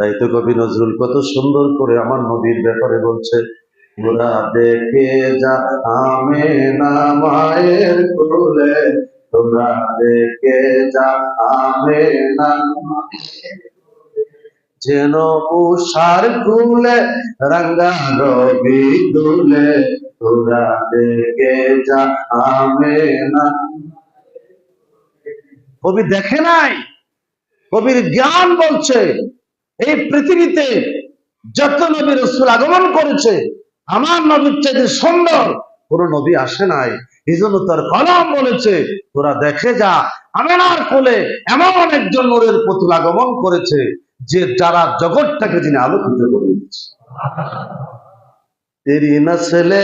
তাই তো কবি নজরুল কত সুন্দর করে আমার নবীর ব্যাপারে বলছে, তোরা দেখে যা আমেনা মায়ের কোলে, তোরা দেখে যা আমেনা যেন উষার কুলে রাঙ্গা রবি দুলে, তোরা দেখে যা আমেনা। কবি দেখে নাই, কবির জ্ঞান বলছে এই পৃথিবীতে যত নবী রাসূল আগমন করেছে আমার নবীর চাইতে সুন্দর কোন নবী আসে নাই। এই জন্য তার কলম বলেছে, তোরা দেখে যা আমেনার কোলে এমন একজন নূরের পুতুল আগমন করেছে যে যারা জগৎটাকে যিনি আলোকিত করে দিচ্ছে। তেরি নসলে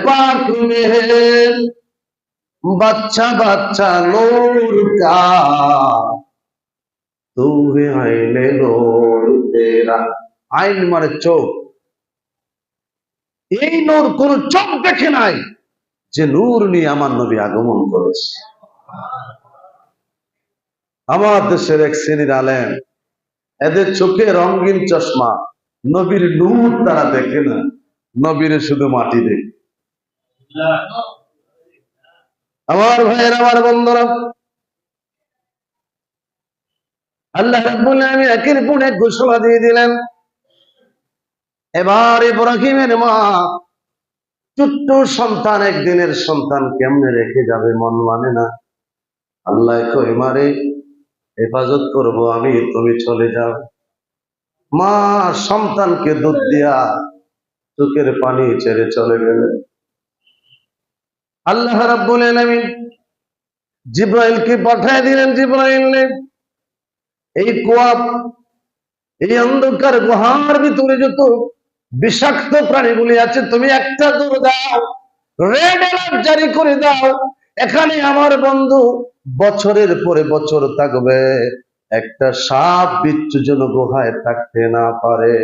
পাক में बच्चा बच्चा नूर का, तू है आईने नूर तेरा। আইন মানে চোখ, এই নূর কোন চোখ দেখে নাই যে নূর নিয়ে আমার নবী আগমন করেছে। আমার দেশের এক শ্রেণীর আলেম, এদের চোখে রঙিন চশমা, নবীর নূর তারা দেখে না, নবীর শুধু মাটি দেখে। আমার ভাইয়ের, আমার বন্ধুরা, আল্লাহ রাব্বুল আলামিন একের পর এক ঘোষণা দিয়ে দিলেন। এবার ইব্রাহিমের মা ছোট্ট সন্তান, একদিনের সন্তান কেমনে রেখে যাবে, মন মানে না। আল্লাহ কই মারে হেফাজত করব আমি, তুমি চলে যাও। মা সন্তানকে দুধ দিয়া চোখের পানি ছেড়ে চলে গেলেন। আল্লাহ রাব্বুল আলামিন জিব্রাইলকে পাঠিয়ে দিলেন। জিব্রাইল এই কুয়া, এই অন্ধকার গুহার ভিতরে যত বিষাক্ত প্রাণীগুলি আছে তুমি একটা দৌড় দাও, রেড অ্যালার্ট জারি করে দাও, এখানে আমার বন্ধু বছরের পরে বছর থাকবে, একটা সাপ বিচ্ছু যেন গুহায় থাকতে না পারে।